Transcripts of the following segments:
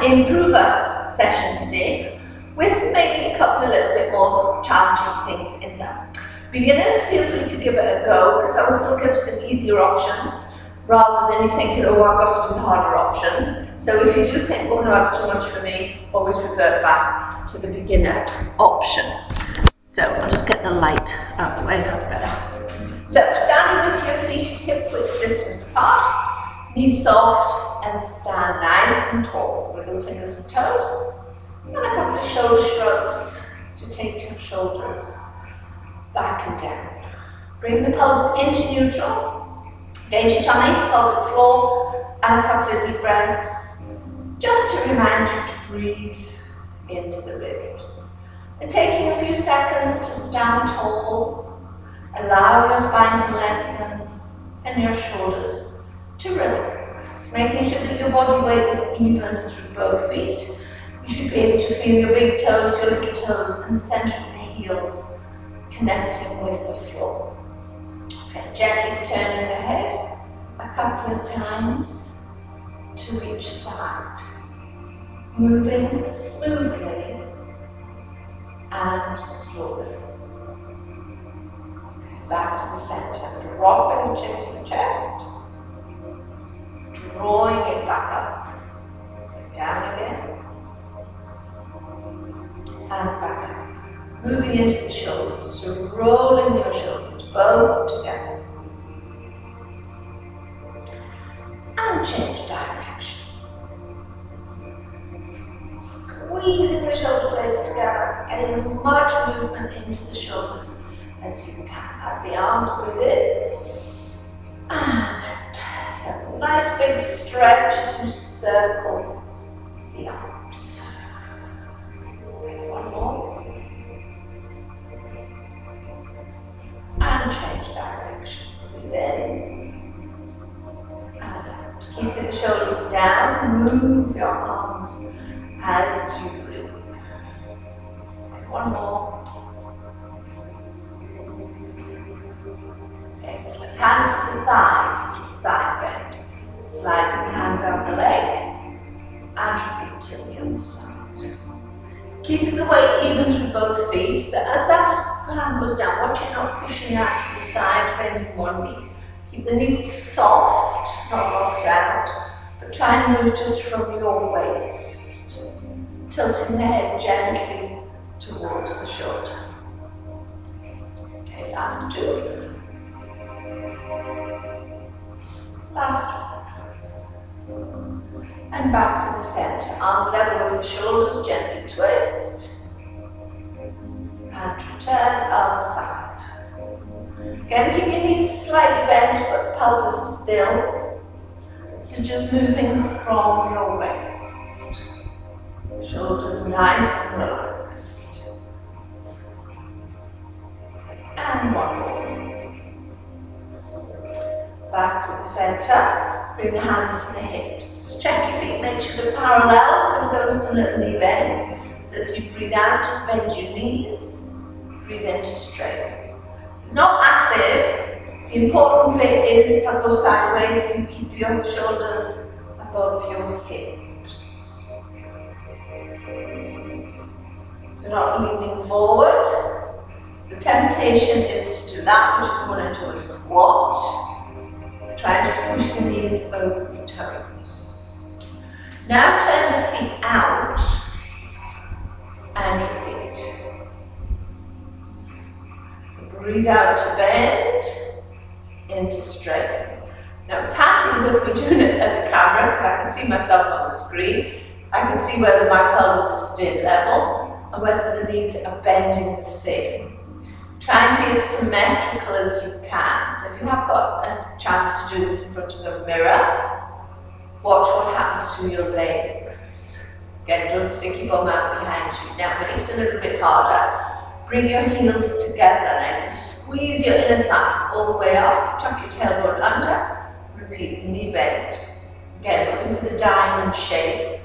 an improver session today with maybe a couple of little bit more challenging things in them. Beginners, feel free to give it a go because I will still give some easier options rather than you thinking, oh, I've got to do the harder options. So if you do think, oh no, that's too much for me, always revert back to the beginner option. So I'll just get the light out of the way, that's better. So standing with your feet hip width distance apart, knees soft, and stand nice and tall. Wiggle fingers and toes, and a couple of shoulder shrugs to take your shoulders back and down. Bring the pelvis into neutral, engage your tummy, pelvic floor, and a couple of deep breaths, just to remind you to breathe into the ribs. And taking a few seconds to stand tall, allow your spine to lengthen and your shoulders to relax, making sure that your body weight is even through both feet. You should be able to feel your big toes, your little toes, and the centre of the heels connecting with the floor. Okay, gently turning the head a couple of times to each side, moving smoothly and slowly. Back to the centre, dropping the chin to the chest, drawing it back up, down again, and back up. Moving into the shoulders, so rolling your shoulders both together. And change direction. Squeezing the shoulder blades together, getting as much movement into the shoulders as you can. Have the arms breathe in. And have a nice big stretch as you circle the arms. Okay, one more. And change direction. Breathe in and out. Keeping the shoulders down, move your arms as you breathe. And one more. Excellent. Hands to the thighs, to the side bend. Sliding the hand down the leg and repeat to the other side. Keeping the weight even through both feet, so as that hand goes down, watch it not pushing out to the side, bending one knee. Keep the knees soft, not locked out, but try and move just from your waist, tilting the head gently towards the shoulder. Okay, last two. Last one. And back to the center. Arms level with the shoulders, gently twist. And return other side. Again, keep your knees slightly bent, but pelvis still. So just moving from your waist. Shoulders nice and relaxed. And one more. Back to the center. Bring the hands to the hips. Check your feet, make sure they're parallel. I'm going to go some little knee bends. So as you breathe out, just bend your knees. Breathe in to straighten. So it's not massive. The important bit is if I go sideways, you keep your shoulders above your hips. So not leaning forward. So the temptation is to do that, which is going into a squat. Try and just push the knees over the toes. Now turn the feet out and repeat. So breathe out to bend, into straighten. Now it's handy with me doing it at the camera because I can see myself on the screen. I can see whether my pelvis is staying level and whether the knees are bending the same. Try and be as symmetrical as you can. So if you have got a chance to do this in front of a mirror, watch what happens to your legs. Again, don't stick your bum out behind you. Now make it a little bit harder. Bring your heels together and squeeze your inner thighs all the way up. Tuck your tailbone under. Repeat the knee bend. Again, looking for the diamond shape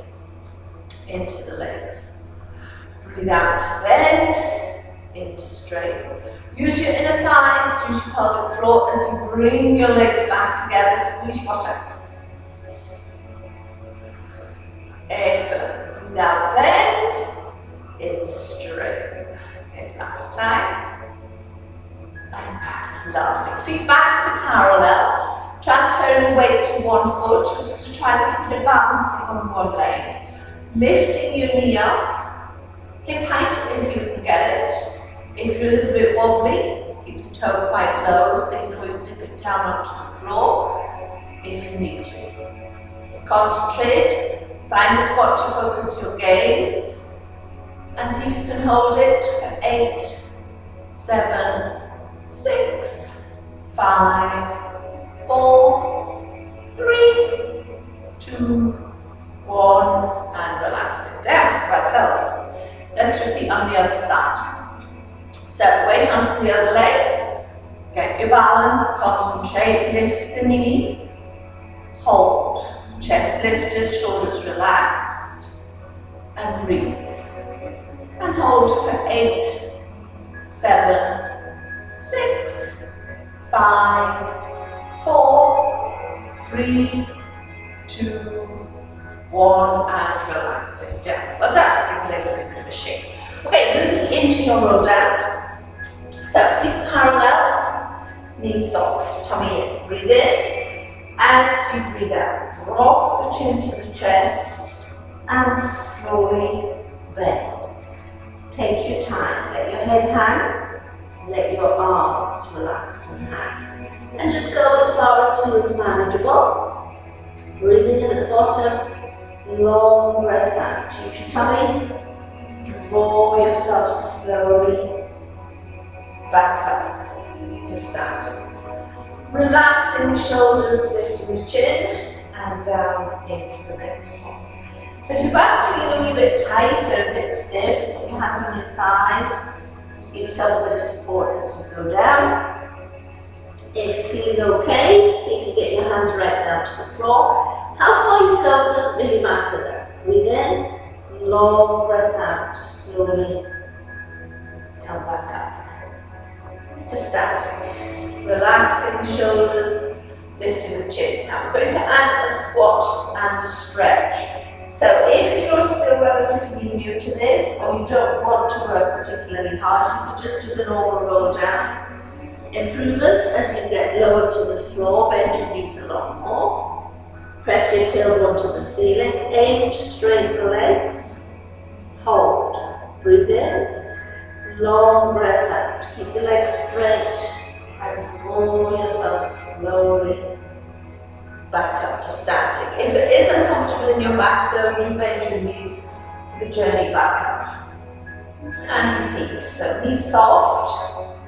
into the legs. Breathe out to bend. Into straight. Use your inner thighs, use your pelvic floor as you bring your legs back together, squeeze your buttocks. Excellent. Now bend, it's straight. Okay, last time. And back, lovely. Feet back to parallel. Transferring the weight to one foot. We're just going to try a little bit of balancing on one leg. Lifting your knee up. Hip height if you can get it. If you're a little bit wobbly, keep the toe quite low so you can always dip it down onto the floor if you need to. Concentrate. Find a spot to focus your gaze and see if you can hold it for 8, 7, 6, 5, 4, 3, 2, 1, and relax it down. Well held. Let's repeat on the other side. So weight onto the other leg. Get your balance, concentrate, lift the knee, hold. Chest lifted, shoulders relaxed, and breathe. And hold for 8, 7, 6, 5, 4, 3, 2, 1, and relax it down. Well done. Give the legs a little bit of a shake. Okay, moving into your roll downs. So feet parallel, knees soft, tummy in. Breathe in. As you breathe out, drop the chin to the chest and slowly bend. Take your time. Let your head hang. Let your arms relax and hang. And just go as far as feels manageable. Breathing in at the bottom. Long breath out. Use your tummy. Draw yourself slowly back up to stand. Relaxing the shoulders, lifting the chin, and down into the next one. So if your back's feeling a wee bit tight or a bit stiff, put your hands on your thighs. Just give yourself a bit of support as you go down. If you're feeling okay, see if you get your hands right down to the floor. How far you go doesn't really matter there. Breathe in, long breath out, slowly come back up to standing. Relaxing the shoulders, lifting the chin. Now we're going to add a squat and a stretch. So if you're still relatively new to this or you don't want to work particularly hard, you can just do the normal roll down. Improvers, as you get lower to the floor, bend your knees a lot more. Press your tailbone to the ceiling. Aim to straighten the legs. Hold. Breathe in. Long breath out. Keep the legs straight. And roll yourself slowly back up to standing. If it is uncomfortable in your back though, do bend your knees for the journey back up. And repeat. So knees soft.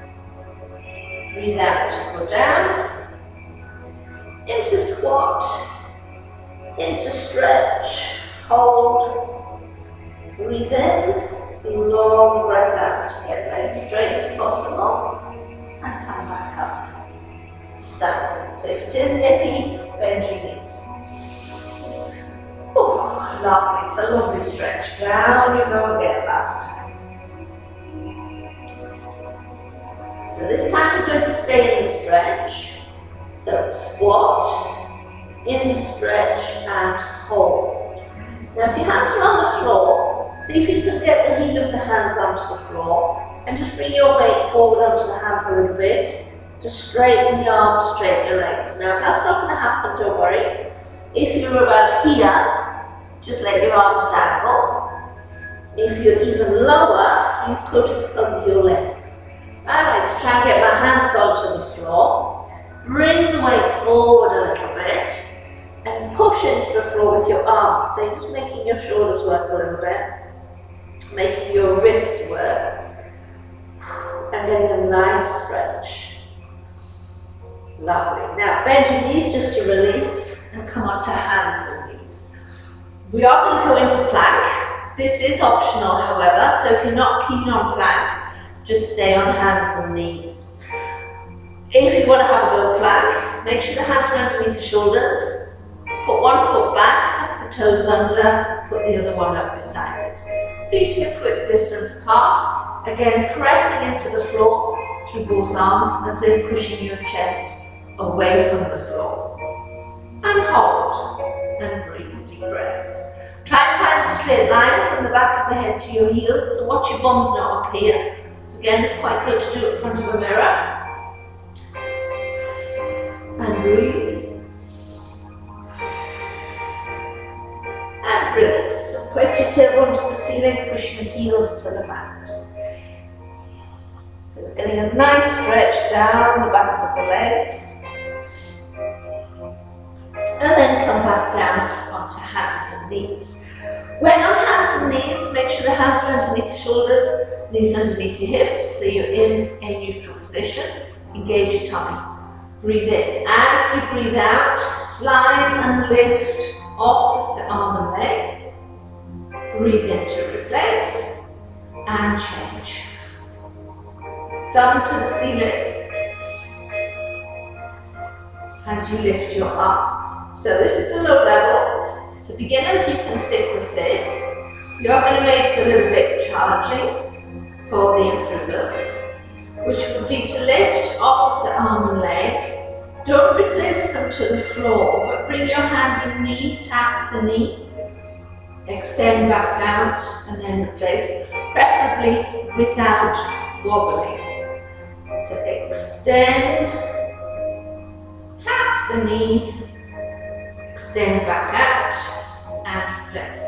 Breathe out to go down. Into squat. Into stretch. Hold. Breathe in. Long breath out. Get legs straight if possible. And come back up to standing. So if it is nippy, bend your knees. Oh, lovely. It's a lovely stretch. Down you go again last time. So this time we're going to stay in the stretch. So squat, into stretch and hold. Now if your hands are on the floor, see if you can get the heel of the hands onto the floor. And just bring your weight forward onto the hands a little bit. Just straighten the arms, straighten your legs. Now if that's not going to happen, don't worry. If you're about here, just let your arms dangle. If you're even lower, you could hug your legs. I like to try and get my hands onto the floor. Bring the weight forward a little bit. And push into the floor with your arms. So you're just making your shoulders work a little bit. Making your wrists work. And getting a nice stretch. Lovely. Now bend your knees just to release and come onto hands and knees. We are going to go into plank. This is optional however, so if you're not keen on plank, just stay on hands and knees. If you want to have a go plank, make sure the hands are underneath the shoulders. Put one foot back, tuck the toes under, put the other one up beside it. Feet hip width distance apart. Again, pressing into the floor through both arms as if pushing your chest away from the floor. And hold and breathe deep breaths. Try and find a straight line from the back of the head to your heels, so watch your bum's not up here. So again, it's quite good to do it in front of a mirror. And breathe. And release. So press your tailbone to the ceiling, push your heels to the mat. So just getting a nice stretch down the backs of the legs. And then come back down onto hands and knees. When on hands and knees, make sure the hands are underneath your shoulders, knees underneath your hips, so you're in a neutral position. Engage your tummy. Breathe in. As you breathe out, slide and lift opposite arm and leg. Breathe in to replace and change. Thumb to the ceiling as you lift your arm. So this is the low level. So beginners, you can stick with this. You're going to make it a little bit challenging for the improvers, which would be to lift opposite arm and leg. Don't replace them to the floor, but bring your hand and knee, tap the knee, extend back out, and then replace, preferably without wobbling. So extend, tap the knee, extend back out, and replace.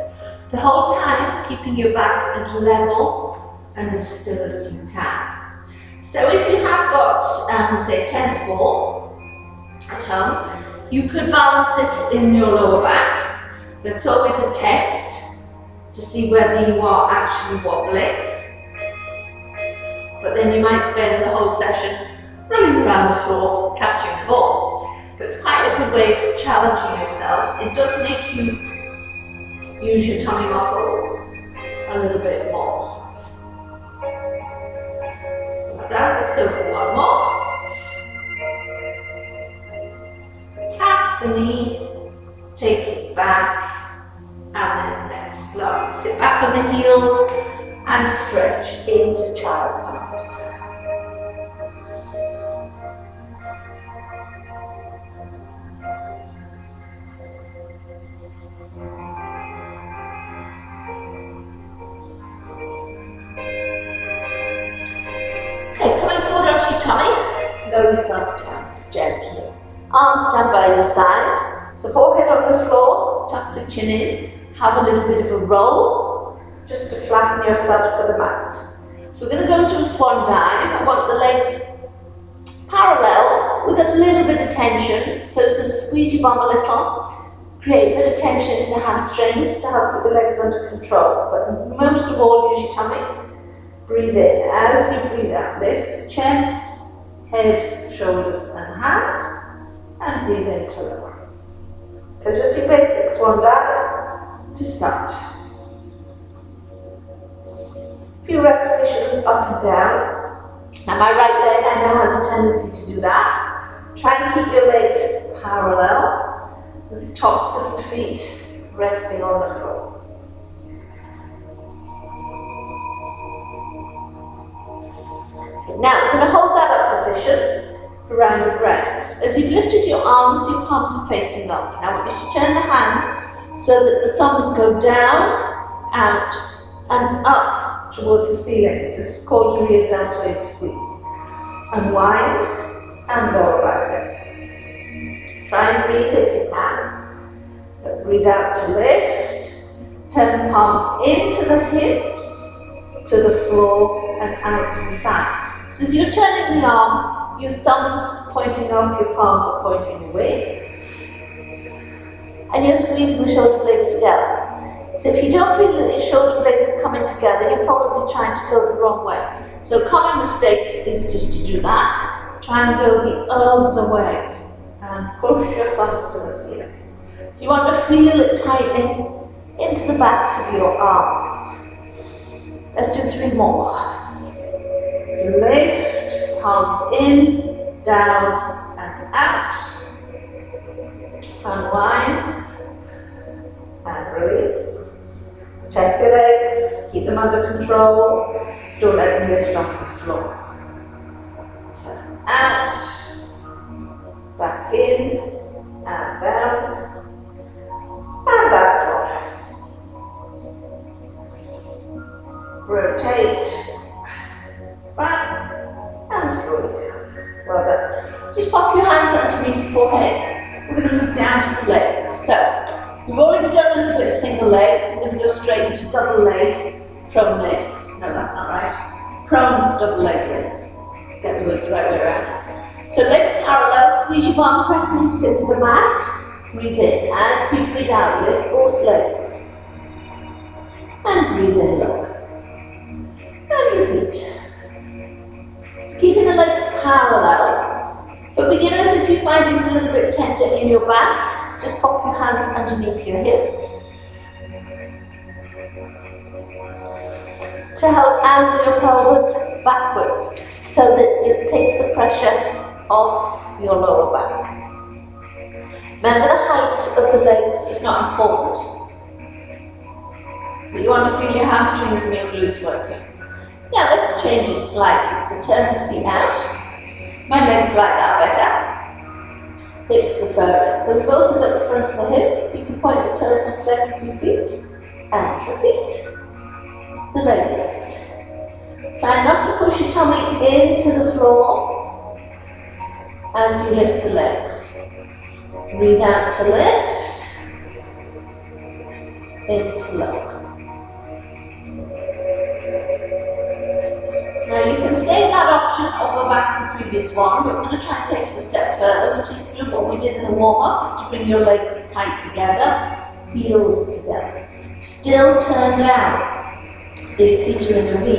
The whole time keeping your back as level and as still as you can. So if you have got, say, a tennis ball at home, you could balance it in your lower back. That's always a test to see whether you are actually wobbling. But then you might spend the whole session running around the floor catching the ball. But it's quite a good way of challenging yourself. It does make you use your tummy muscles a little bit more. Down, let's go for one more. Tap the knee, take it back, and then rest. Lovely. Sit back on the heels and stretch into child pose. Okay, coming forward onto your tummy, lower yourself down gently. Arms down by your side, so forehead on the floor, tuck the chin in, have a little bit of a roll, just to flatten yourself to the mat. So we're going to go into a swan dive. I want the legs parallel with a little bit of tension, so you can squeeze your bum a little, create a bit of tension into the hamstrings to help keep the legs under control. But most of all, use your tummy. Breathe in. As you breathe out, lift the chest, head, shoulders and hands. And breathe into lower. So just your basic swan dive to start. A few repetitions up and down. Now my right leg I know has a tendency to do that. Try and keep your legs parallel with the tops of the feet resting on the floor. Okay, now we're going to hold that up position for round of breaths. As you've lifted your arms, your palms are facing up. Now I want you to turn the hands so that the thumbs go down, out, and up towards the ceiling. This is called your rear deltoid squeeze. Unwind and lower back down. Try and breathe if you can. So breathe out to lift. Turn the palms into the hips, to the floor, and out to the side. So as you're turning the arm, your thumbs pointing up, your palms are pointing away. And you're squeezing the shoulder blades together. So if you don't feel that your shoulder blades are coming together, you're probably trying to go the wrong way. So a common mistake is just to do that. Try and go the other way. And push your thumbs to the ceiling. So you want to feel it tightening into the backs of your arms. Let's do 3 more. So lift, palms in, down and out. Unwind and release. Check your legs, keep them under control. Don't let them lift off the floor. Turn out, back in and down. And last one. and slow it down. Well done. Just pop your hands underneath your forehead. We're going to move down to the legs. So, we've already done a little bit of single leg, so we're going to go straight into double leg, prone lift. No, that's not right. Prone double leg lift. Get the words the right way around. So legs parallel, squeeze your bum, press hips into the mat. Breathe in. As you breathe out, lift both legs. And breathe in low. And repeat. So keeping the legs parallel. For beginners, if you find things a little bit tender in your back, just pop your hands underneath your hips. To help angle your pelvis backwards so that it takes the pressure off your lower back. Remember, the height of the legs is not important, but you want to feel your hamstrings and your glutes working. Now let's change it slightly. So turn your feet out. My legs like that better. Hips prefer it. So we've opened at the front of the hips. You can point the toes and flex your feet. And repeat. The leg lift. Try not to push your tummy into the floor as you lift the legs. Breathe out to lift, into low. Now you can stay in that option or go back to the previous one, but we're going to try and take it a step further, which is what we did in the warm-up, is to bring your legs tight together, heels together. Still turn down, so your feet are in a V.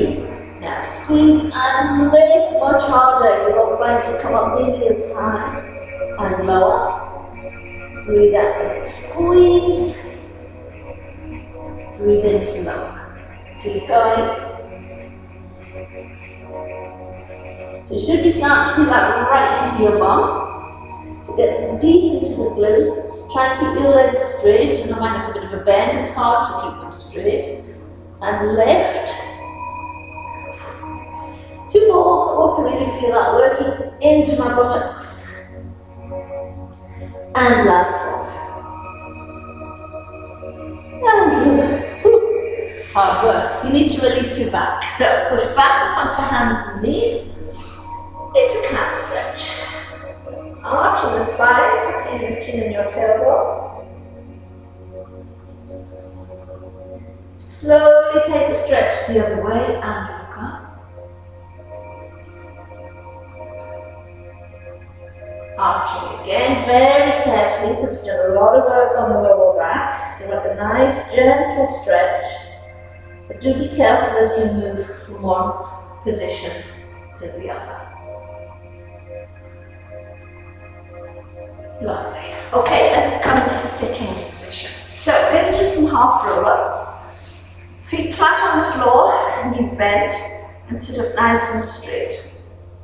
Now squeeze and lift much harder. You won't find you come up nearly as high and lower. Breathe out and squeeze. Breathe into lower. Keep going. So you should be starting to feel that right into your bum. So get deep into the glutes. Try and keep your legs straight. You might have a bit of a bend. It's hard to keep them straight. And lift. 2 more. I can really feel that working into my buttocks. And last one. And relax. Hard work. You need to release your back. So push back up onto hands and knees into cat stretch. Arching the spine, tucking your chin in your tailbone. Slowly take the stretch the other way and look up. Arching again, very carefully, because we've done a lot of work on the lower back. So like a nice gentle stretch. But do be careful as you move from one position to the other. Lovely. Okay, let's come to sitting position. So we're going to do some half roll-ups. Feet flat on the floor, knees bent, and sit up nice and straight.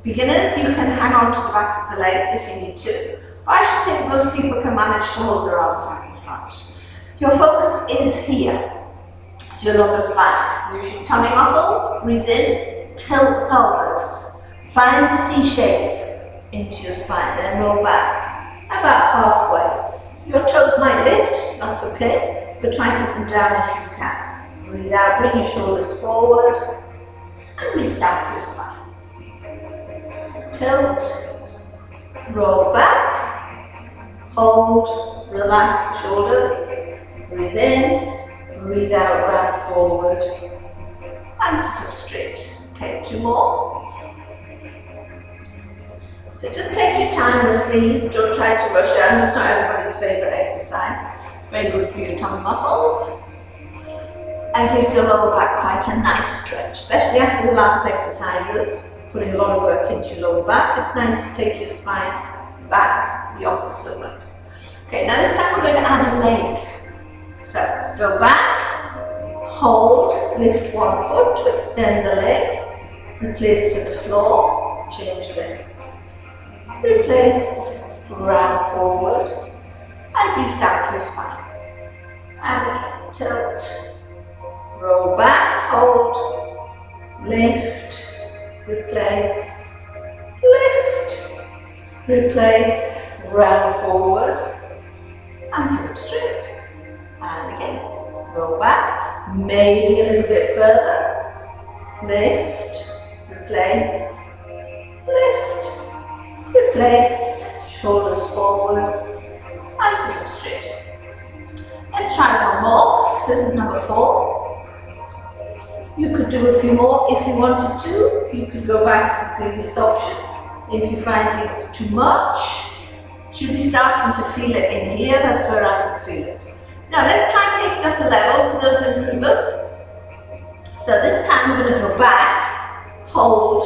Beginners, you can hang on to the backs of the legs if you need to. But I should think most people can manage to hold their arms out in front. Your focus is here. So your lower spine. Use your tummy muscles. Breathe in. Tilt pelvis. Find the C shape into your spine. Then roll back. About halfway. Your toes might lift. That's okay. But try and keep them down if you can. Breathe out. Bring your shoulders forward. And restack your spine. Tilt, roll back, hold, relax the shoulders, breathe in, breathe out, round forward, and sit up straight. Okay, 2 more. So just take your time with these, don't try to rush out. It's not everybody's favourite exercise. Very good for your tummy muscles. And gives your lower back quite a nice stretch, especially after the last exercises. Putting a lot of work into your lower back. It's nice to take your spine back the opposite way. Okay, now this time we're going to add a leg. So go back, hold, lift one foot to extend the leg, replace to the floor, change legs. Replace, round forward, and restack your spine. And again, tilt, roll back, hold, lift, replace, lift, replace, round forward, and sit up straight. And again, roll back, maybe a little bit further, lift, replace, lift, Replace, shoulders forward, and sit up straight. Let's try one more. So this is number 4. You could do a few more if you wanted to. You could go back to the previous option. If you're finding it's too much, you should be starting to feel it in here. That's where I can feel it. Now let's try and take it up a level for those improvers. So this time we're going to go back, hold,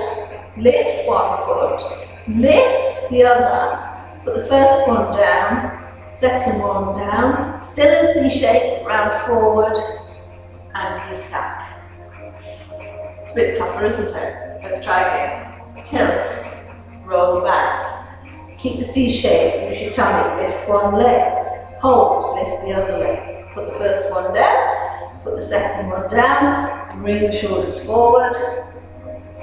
lift one foot, lift the other, put the first one down, second one down, still in C shape, round forward, and restack. It's a bit tougher, isn't it? Let's try again. Tilt, roll back. Keep the C shape, use your tummy, lift one leg, hold, lift the other leg. Put the first one down, put the second one down, bring the shoulders forward,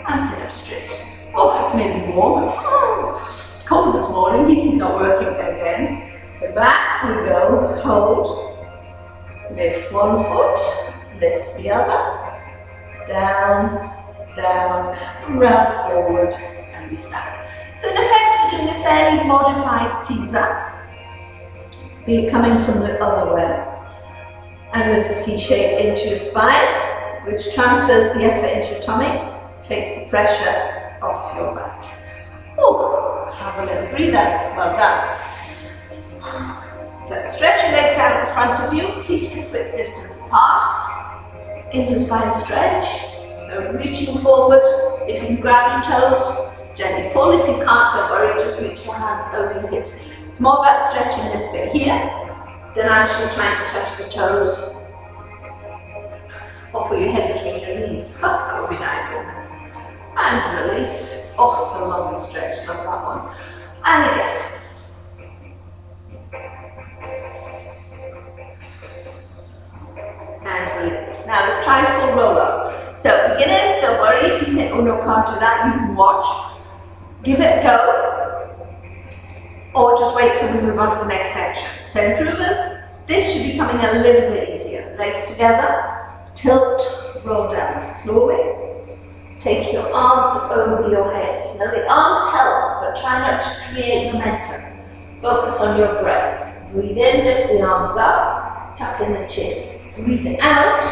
and sit up straight. Oh, it's made me warm. Oh, it's cold this morning, heating's not working again. So back we go, hold, lift one foot, lift the other, down, down, round forward, and we stack. So in effect we're doing a fairly modified teaser, be it coming from the other way, and with the C shape into your spine, which transfers the effort into your tummy, takes the pressure off your back. Oh, have a little breather, well done. So stretch your legs out in front of you, feet hip width distance apart, into spine stretch. So reaching forward, if you can grab your toes, gently pull. If you can't, don't worry, just reach the hands over your hips. It's more about stretching this bit here than actually trying to touch the toes. Or put your head between your knees. That would be nice, wouldn't it? And release. Oh, it's a lovely stretch, love that one. And again. And release. Now let's try a full roll up. So beginners, don't worry if you think, oh no, can't do that, you can watch. Give it a go. Or just wait till we move on to the next section. So improvers, this should be coming a little bit easier. Legs together, tilt, roll down slowly. Take your arms over your head. Now the arms help, but try not to create momentum. Focus on your breath. Breathe in, lift the arms up, tuck in the chin. Breathe out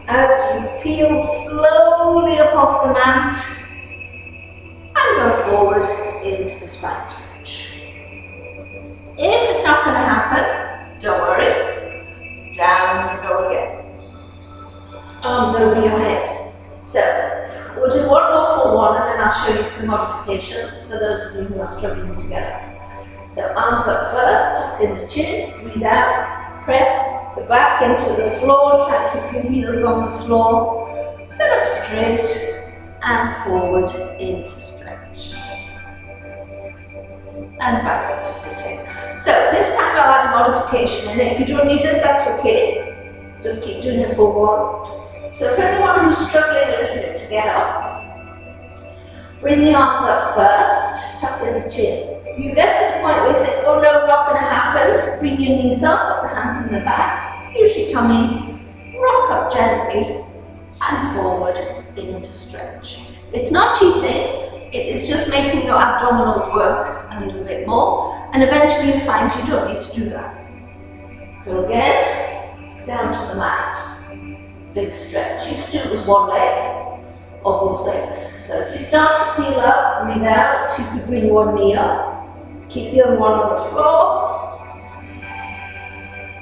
as you peel slowly up off the mat and go forward into the spine stretch. If it's not going to happen, don't worry. Down you go again. Arms over your head. So we'll do one more full one and then I'll show you some modifications for those of you who are struggling together. So arms up first, tuck in the chin, breathe out, press the back into the floor, try to keep your heels on the floor, sit up straight and forward into stretch. And back up to sitting. So this time I'll add a modification in it. If you don't need it, that's okay. Just keep doing it for one. So for anyone who's struggling a little bit to get up, bring the arms up first, tuck in the chin. You get to the point where you think, oh no, not going to happen. Bring your knees up, put the hands in the back, use your tummy, rock up gently and forward into stretch. It's not cheating, it is just making your abdominals work a little bit more, and eventually you find you don't need to do that. So again, down to the mat, big stretch. You can do it with one leg or both legs. So as you start to peel up, breathe out, you can bring one knee up. Keep the other one on the floor,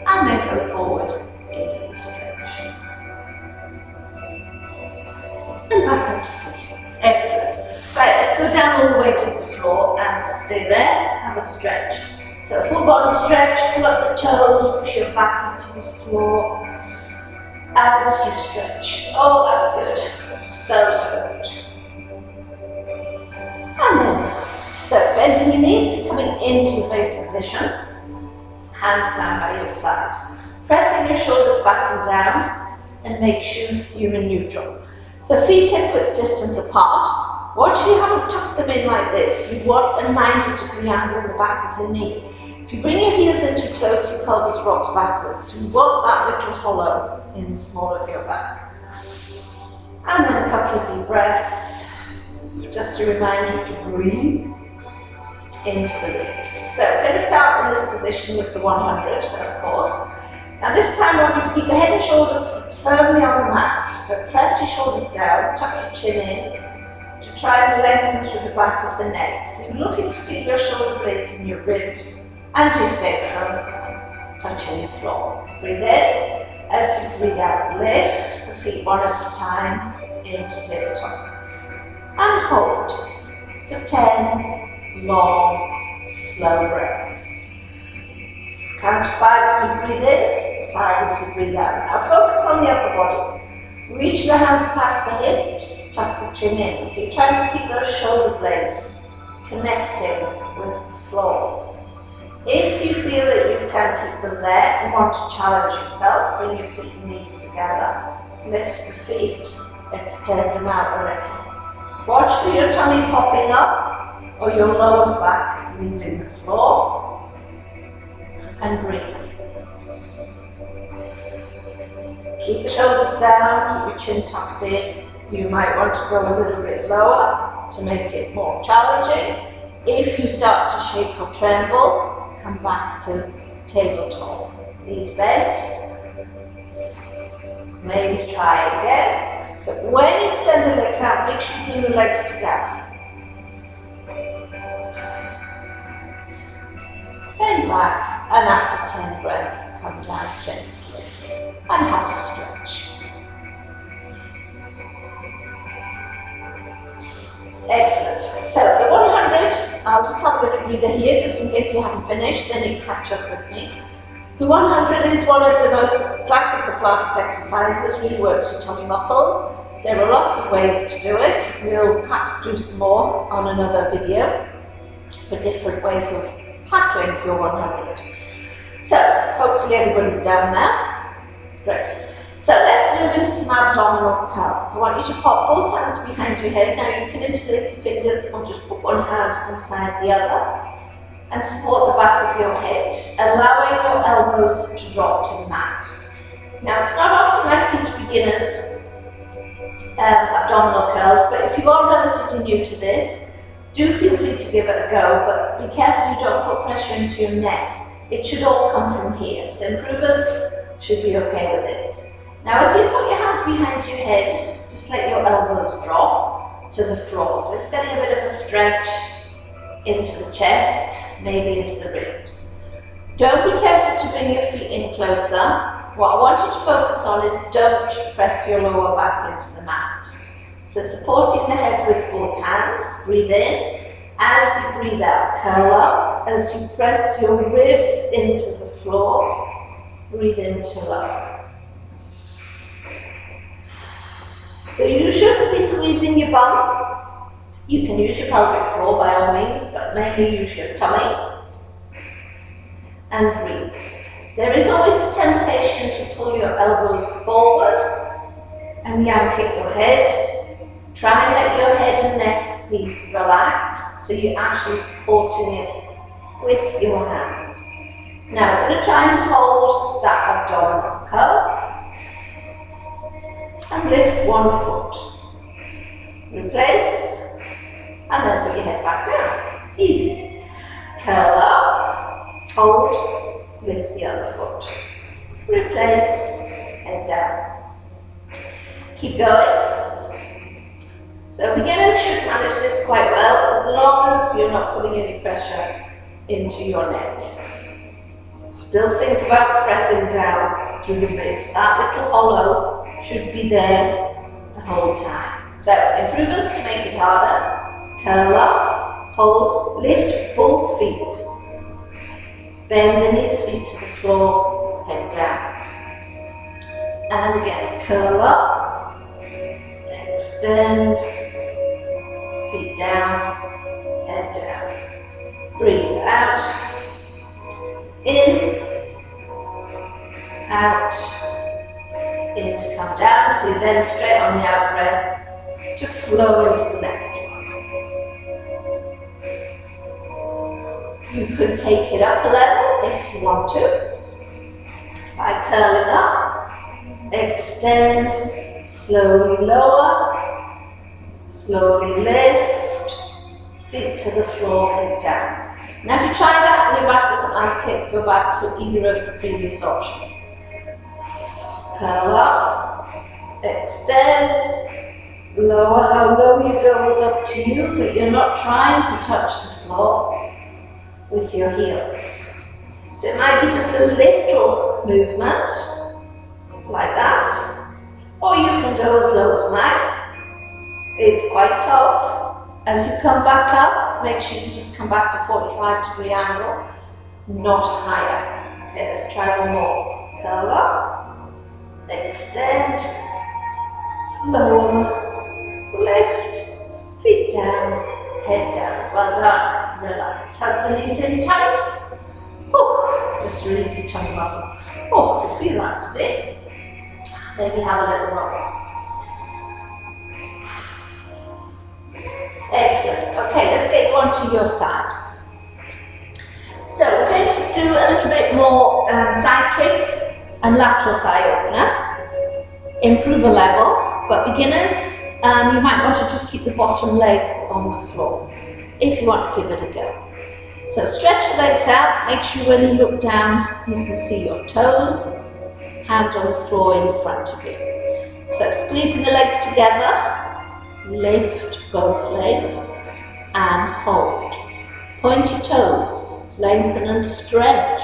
and then go forward into the stretch. And back up to sitting. Excellent. Right, let's go down all the way to the floor and stay there, have a stretch. So full body stretch, pull up the toes, push your back into the floor as you stretch. Oh, that's good. So good. And then so bending your knees, coming into base position, hands down by your side. Pressing your shoulders back and down and make sure you're in neutral. So feet hip width distance apart. Once you haven't tucked them in like this, you want a 90-degree angle in the back of the knee. If you bring your heels in too close, your pelvis rocks backwards. You want that little hollow in the small of your back. And then a couple of deep breaths, just to remind you to breathe. into the ribs. So we're going to start in this position with the 100, of course. Now this time I want you to keep the head and shoulders firmly on the mat. So press your shoulders down, tuck your chin in, to try and lengthen through the back of the neck. So you're looking to feel your shoulder blades in your ribs and your sacrum touching the floor. Breathe in. As you breathe out, lift the feet one at a time into tabletop. And hold for 10 long, slow breaths. Count to 5 as you breathe in, 5 as you breathe out. Now focus on the upper body. Reach the hands past the hips, tuck the chin in. So you're trying to keep those shoulder blades connecting with the floor. If you feel that you can keep them there and want to challenge yourself, bring your feet and knees together, lift the feet, extend them out a little. Watch for your tummy popping up or your lower back leaving the floor, and breathe. Keep the shoulders down, keep your chin tucked in. You might want to go a little bit lower to make it more challenging. If you start to shake or tremble, come back to tabletop. Knees bent. Maybe try again. So when you extend the legs out, make sure you bring the legs together. Bend back, and after 10 breaths, come down gently and have a stretch. Excellent. So the 100, I'll just have a little breather here just in case you haven't finished, then you catch up with me. The 100 is one of the most classical Pilates exercises, really works your tummy muscles. There are lots of ways to do it. We'll perhaps do some more on another video for different ways of tackling your 100. So hopefully everybody's down now. Great. So let's move into some abdominal curls. I want you to pop both hands behind your head. Now you can interlace your fingers or just put one hand inside the other and support the back of your head, allowing your elbows to drop to the mat. Now it's not often I teach beginners abdominal curls, but if you are relatively new to this, do feel free to give it a go, but be careful you don't put pressure into your neck. It should all come from here, so improvers should be okay with this. Now as you put your hands behind your head, just let your elbows drop to the floor. So it's getting a bit of a stretch into the chest, maybe into the ribs. Don't be tempted to bring your feet in closer. What I want you to focus on is don't press your lower back into the mat. So supporting the head with both hands, breathe in. As you breathe out, curl up. As you press your ribs into the floor, breathe into lower. So you shouldn't be squeezing your bum. You can use your pelvic floor by all means, but mainly use your tummy. And breathe. There is always the temptation to pull your elbows forward and yank at your head. Try and let your head and neck be relaxed, so you're actually supporting it with your hands. Now we're going to try and hold that abdominal curl. And lift one foot. Replace, and then put your head back down. Easy. Curl up, hold, lift the other foot. Replace, head down. Keep going. So beginners should manage this quite well as long as you're not putting any pressure into your neck. Still think about pressing down through the ribs. That little hollow should be there the whole time. So improvers, to make it harder, curl up, hold, lift both feet. Bend the knees, feet to the floor, head down. And again, curl up, extend, feet down, head down. Breathe out. In, out, in to come down, so then straight on the out breath to flow into the next one. You could take it up a level if you want to, by curling up, extend, slowly lower, slowly lift, feet to the floor, head down. Now if you try that and your back doesn't like it, go back to either of the previous options. Curl up, extend, lower. How low you go is up to you, but you're not trying to touch the floor with your heels. So it might be just a little movement, like that, or you can go as low as mine. It's quite tough. As you come back up, make sure you just come back to 45-degree angle, not higher. Okay, let's try one more. Curl up, extend, lower, lift, feet down, head down. Well done. Relax. Hug the knees in tight. Oh, just release each other muscle. Oh, I can feel that today. Maybe have a little roll. Excellent. Okay, let's get on to your side. So we're going to do a little bit more side kick and lateral thigh opener. Improve a level, but beginners, you might want to just keep the bottom leg on the floor if you want to give it a go. So stretch the legs out, make sure when you look down you can see your toes, hand on the floor in front of you. So squeezing the legs together, lift both legs and hold. Point your toes, lengthen and stretch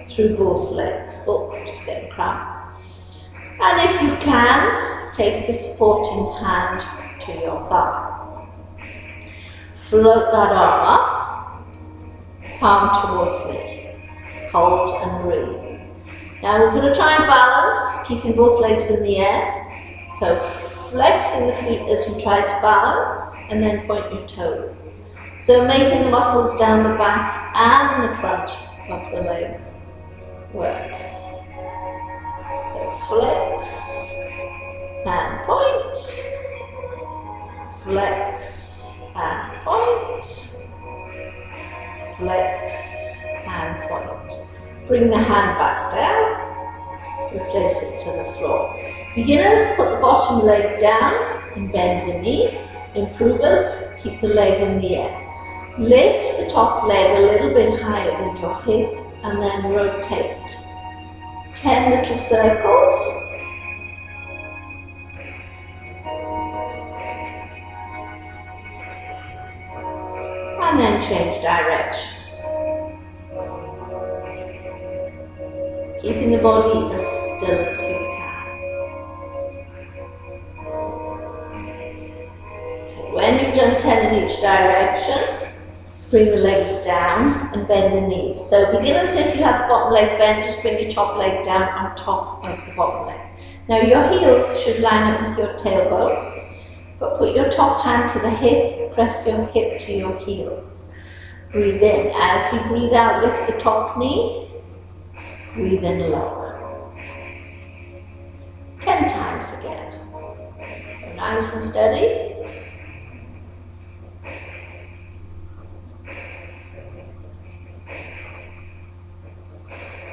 through both legs. Oh, just getting cramped. And if you can, take the supporting hand to your thigh. Float that arm up. Palm towards me. Hold and breathe. Now we're going to try and balance, keeping both legs in the air. So flexing the feet as you try to balance, and then point your toes. So making the muscles down the back and the front of the legs work. So flex and point. Flex and point. Flex and point. Bring the hand back down, replace it to the floor. Beginners, put the bottom leg down and bend the knee. Improvers, keep the leg in the air. Lift the top leg a little bit higher than your hip and then rotate. 10 little circles. And then change direction. Keeping the body as still as you can. Okay, when you've done 10 in each direction, bring the legs down and bend the knees. So beginners, if you have the bottom leg bent, just bring your top leg down on top of the bottom leg. Now your heels should line up with your tailbone. But put your top hand to the hip, press your hip to your heels. Breathe in. As you breathe out, lift the top knee. Breathe in lower. 10 times again. Nice and steady.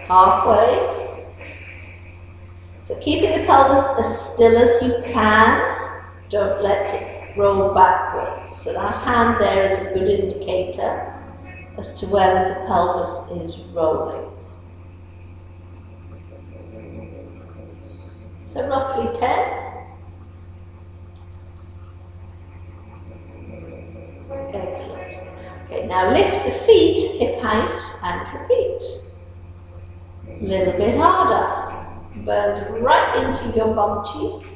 Halfway. So keeping the pelvis as still as you can. Don't let it roll backwards. So that hand there is a good indicator as to whether the pelvis is rolling. So roughly 10. Excellent. Okay, now lift the feet hip height and repeat. A little bit harder. Burns right into your bum cheek.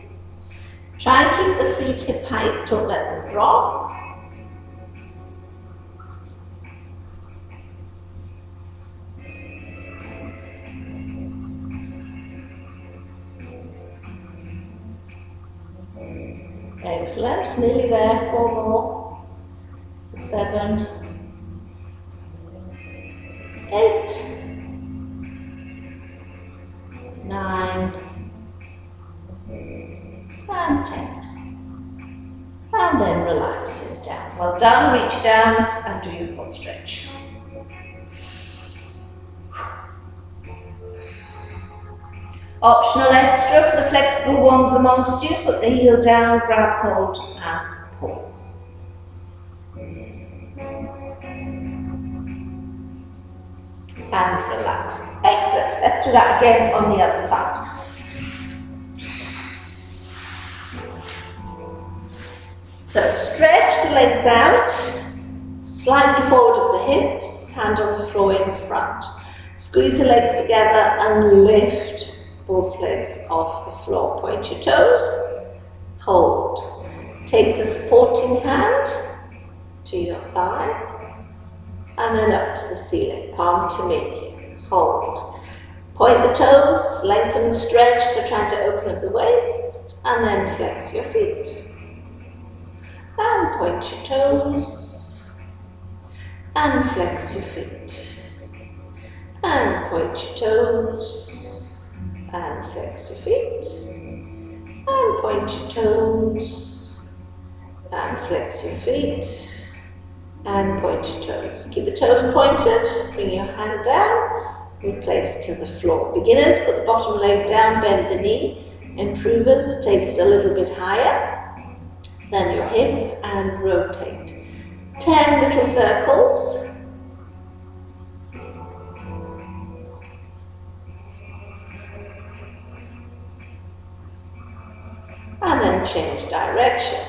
Try and keep the feet hip height, don't let them drop. Excellent, nearly there, 4 more. 7, 8, 9, and 10. And then relax it down. Well done, reach down and do your quad stretch. Optional extra for the flexible ones amongst you, put the heel down, grab hold and pull. relax. Excellent. Let's do that again on the other side. So stretch the legs out, slightly forward of the hips, hand on the floor in front. Squeeze the legs together and lift both legs off the floor. Point your toes, hold. Take the supporting hand to your thigh and then up to the ceiling, palm to me, hold. Point the toes, lengthen and stretch, so trying to open up the waist and then flex your feet. And point your toes and flex your feet. And point your toes and flex your feet. And point your toes and flex your feet. And point your toes. Keep the toes pointed, bring your hand down, replace to the floor. Beginners, put the bottom leg down, bend the knee. Improvers, take it a little bit higher than your hip and rotate. 10 little circles. And then change direction.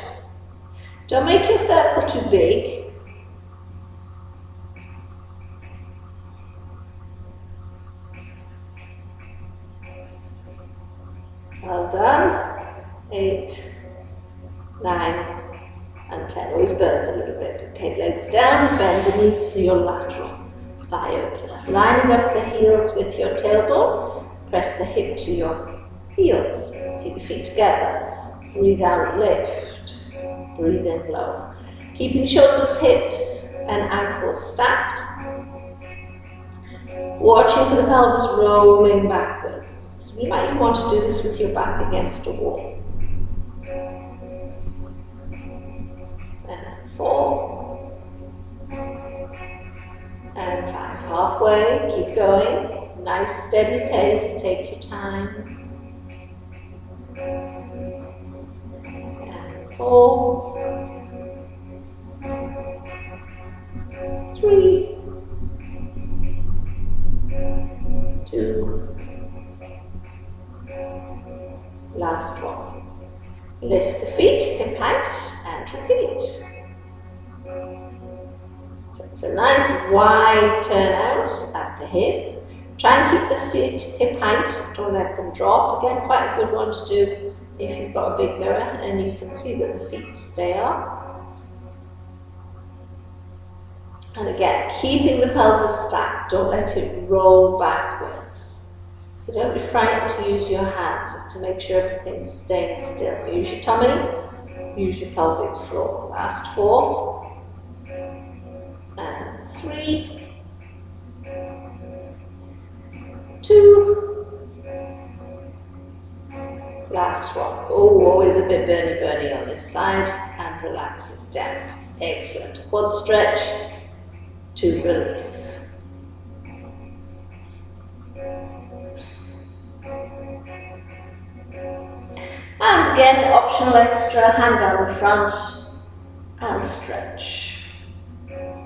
Don't make your circle too big. Well done. 8, 9, and 10. Always burns a little bit. Okay, legs down, bend the knees for your lateral thigh opener. Lining up the heels with your tailbone, press the hip to your heels. Keep your feet together. Breathe out, lift. Breathe in, low. Keeping shoulders, hips, and ankles stacked. Watching for the pelvis rolling backwards. You might even want to do this with your back against a wall. And 4. And 5. Halfway, keep going. Nice steady pace, take your time. 4, 3, 2, last one. Lift the feet, hip height, and repeat. So it's a nice wide turn out at the hip. Try and keep the feet hip height, don't let them drop. Again, quite a good one to do if you've got a big mirror and you can see that the feet stay up. And again, keeping the pelvis stacked, don't let it roll backwards. So don't be frightened to use your hands, just to make sure everything's staying still. Use your tummy, use your pelvic floor. Last 4, and 3, 2, last one. Oh, always a bit burny on this side, and relax it down. Excellent. Quad stretch to release. And again, optional extra, hand down the front and stretch.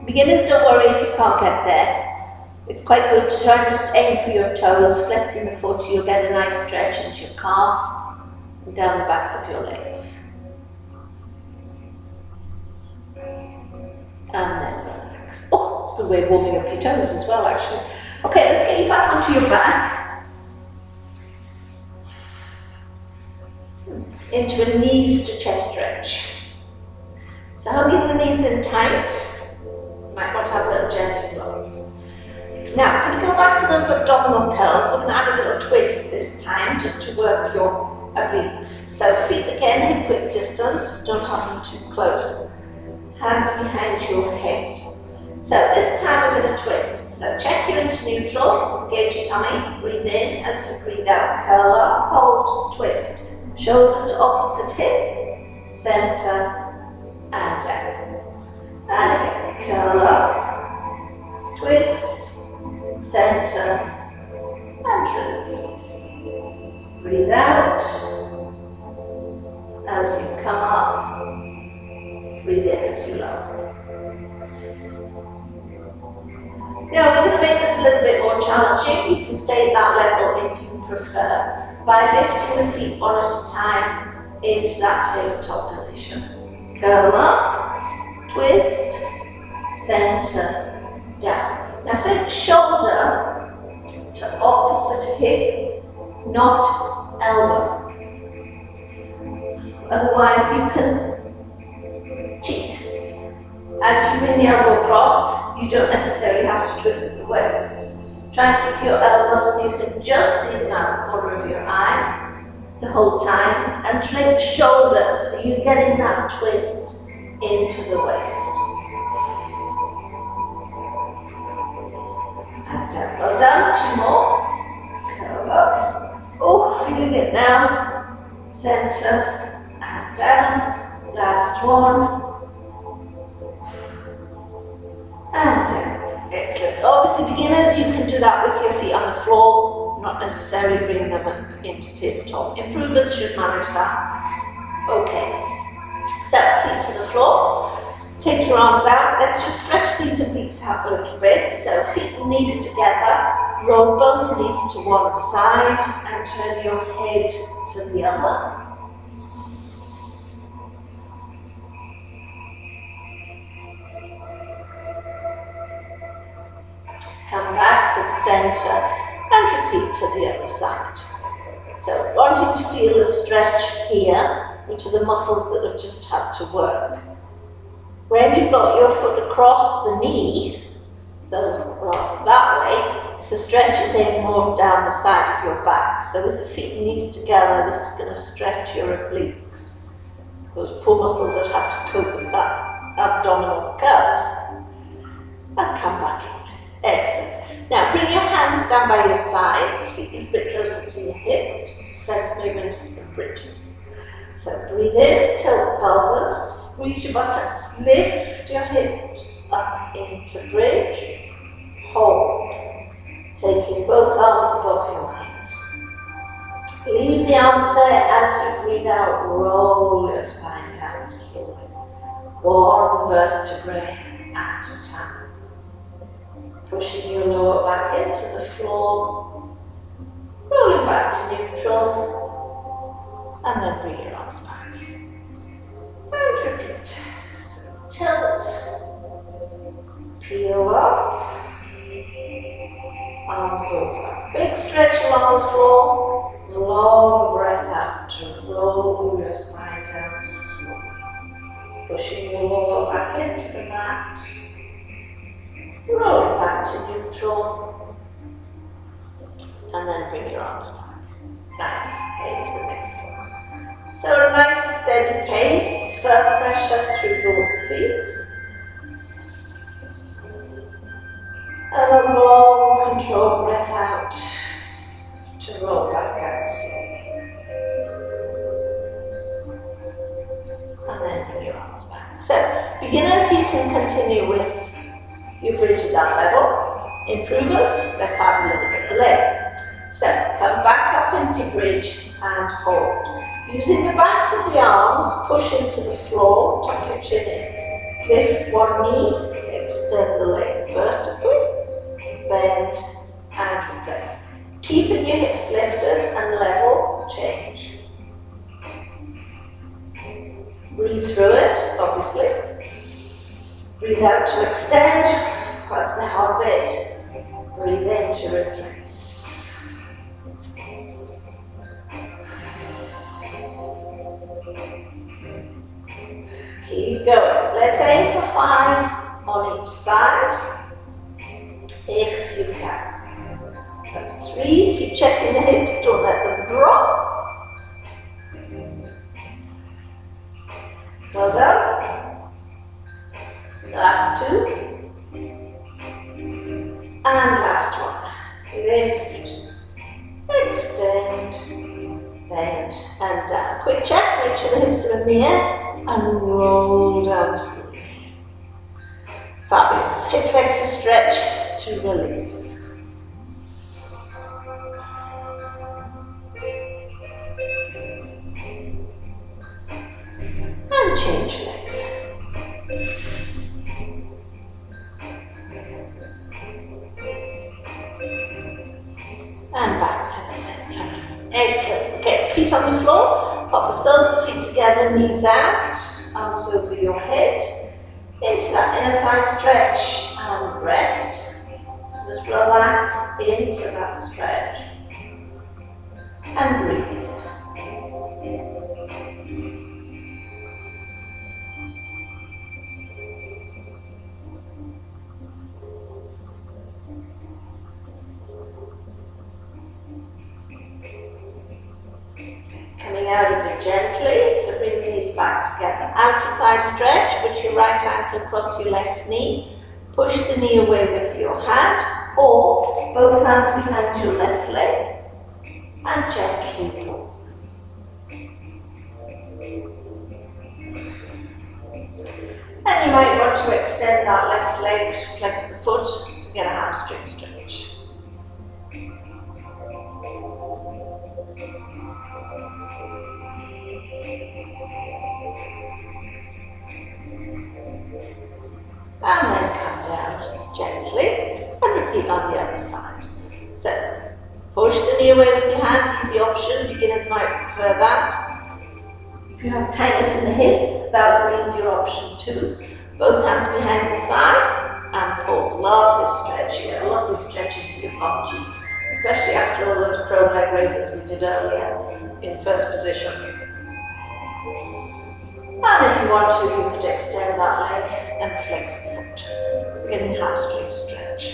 Beginners, don't worry if you can't get there. It's quite good to try and just aim for your toes, flexing the foot, you'll get a nice stretch into your calf and down the backs of your legs. And then relax. Oh, it's a good way of warming up your toes as well, actually. Okay, let's get you back onto your back. Into a knees to chest stretch. So hugging the knees in tight. You might want to have a little gentle blow. Now, when you go back to those abdominal curls, we're going to add a little twist this time, just to work your obliques. So feet again, hip width distance, don't have them too close. Hands behind your head. So this time we're going to twist. So check you're into neutral, engage your tummy, breathe in as you breathe out, curl up, hold, twist. Shoulder to opposite hip, center, and down. And again, curl up, twist, center, and release. Breathe out as you come up, breathe in as you lower. Now we're going to make this a little bit more more challenging, you can stay at that level if you prefer, by lifting the feet one at a time into that tabletop position. Curl up, twist, center, down. Now think shoulder to opposite hip, not elbow. Otherwise you can cheat. As you bring the elbow across, you don't necessarily have to twist at the waist. Try and keep your elbows so you can just see them out the corner of your eyes the whole time, and think shoulder so you're getting that twist into the waist. And down. Well done, 2 more. Curl up. Oh, feeling it now. Center and down. Last one. And down. Excellent. Obviously, beginners, you can do that with your feet on the floor, not necessarily bring them into tabletop. Improvers should manage that. Okay. So, feet to the floor. Take your arms out. Let's just stretch these obliques out a little bit. So, feet and knees together. Roll both knees to one side and turn your head to the other. Come back to the center and repeat to the other side. So wanting to feel a stretch here, which are the muscles that have just had to work. When you've got your foot across the knee, so that way, the stretch is aimed more down the side of your back. So with the feet and knees together, this is going to stretch your obliques. Those poor muscles that have to cope with that abdominal curve. And come back in. Excellent. Now bring your hands down by your sides, feet a bit closer to your hips. Let's move into some bridges. So breathe in, tilt the pelvis, squeeze your buttocks, lift your hips up into bridge, hold, taking both arms above your head. Leave the arms there as you breathe out, roll your spine down slowly. One vertebrae at a time. Pushing your lower back into the floor, rolling back to neutral, and then bring your arms back. And repeat. So tilt, peel up, arms over. Big stretch along the floor, long breath out to roll your spine down slowly. Pushing your lower back into the mat. Rolling back to neutral, and then bring your arms back. Nice, into the next one. So a nice steady pace, firm pressure through both feet. And a long controlled breath out to roll back down slowly. And then bring your arms back. So, beginners, you can continue with your bridge at that level. Improvers, let's add a little bit of leg. So come back up into bridge and hold. Using the backs of the arms, push into the floor, tuck your chin in. Lift one knee, extend the leg vertically, bend and replace. Keeping your hips lifted and level, change. Breathe through it, obviously. Breathe out to extend, that's the hard bit. Breathe in to replace. Keep going. Let's aim for 5 on each side, if you can. That's 3, keep checking the hips, don't let them drop. Well done. Last 2. And last one. Lift, extend, bend, and down. Quick check, make sure the hips are in the air, and roll down slowly. Fabulous. Hip flexor stretch to release. And change legs. feet on the floor, pop the soles of the feet together, knees out, arms over your head, into that inner thigh stretch and rest. So just relax into that stretch and breathe. Coming out of it gently, so bring the knees back together. Outer thigh stretch, put your right ankle across your left knee, push the knee away with your hand, or both hands behind your left leg, and gently pull. And you might want to extend that left leg, flex the foot to get a hamstring stretch. And then come down gently and repeat on the other side. So push the knee away with your hand, easy option, beginners might prefer that. If you have tightness in the hip, that's an easier option too. Both hands behind the thigh and pull. Lovely stretch here, lovely stretch into your palm cheek, especially after all those prone leg raises we did earlier in first position. And if you want to, you could extend that leg and flex the foot. So getting hamstring stretch.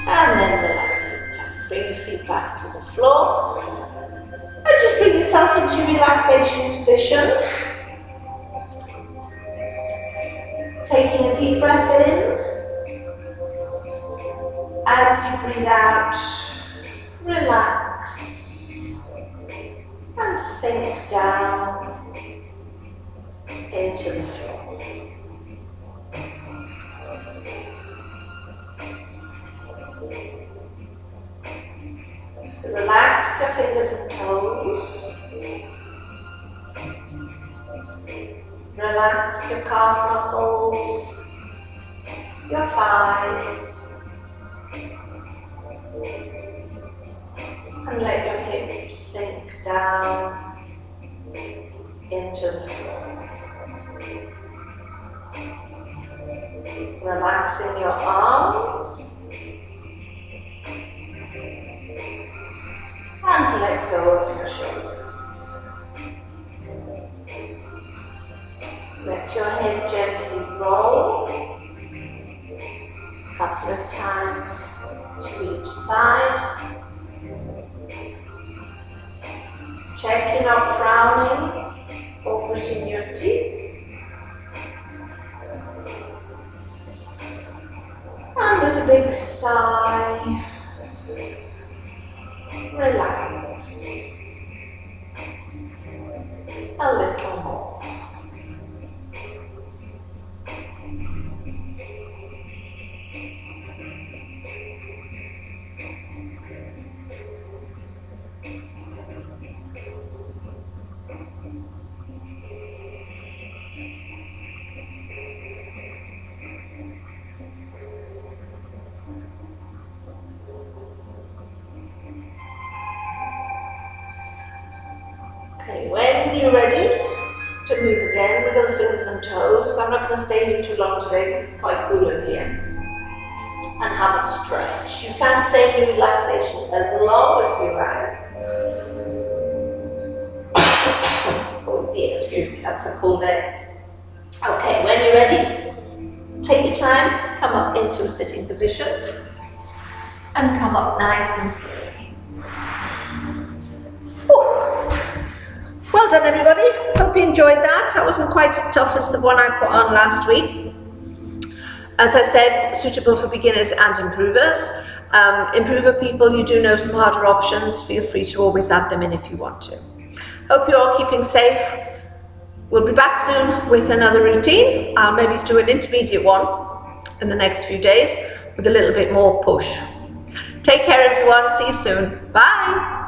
And then relax it down. Bring your feet back to the floor. And just bring yourself into relaxation position. Taking a deep breath in. As you breathe out, relax and sink down into the floor. So relax your fingers and toes. Relax your calf muscles, your thighs. And let your hips sink down into the floor. Relaxing your arms. And let go of your shoulders. Let your head gently roll. A couple of times to each side. Check you're not frowning or gritting your teeth. And with a big sigh, relax a little more. Okay, when you're ready to move again, wiggle the fingers and toes. I'm not going to stay here too long today because it's quite cool in here. And have a stretch. You can stay in relaxation as long as you like. Oh dear, excuse me, that's a cool day. Okay, when you're ready, take your time, come up into a sitting position and come up nice and slowly. Well done everybody, hope you enjoyed that. That wasn't quite as tough as the one I put on last week. As I said, suitable for beginners and improvers. Improver people, you do know some harder options. Feel free to always add them in if you want to. Hope you're all keeping safe. We'll be back soon with another routine. I'll maybe do an intermediate one in the next few days with a little bit more push. Take care everyone, see you soon. Bye.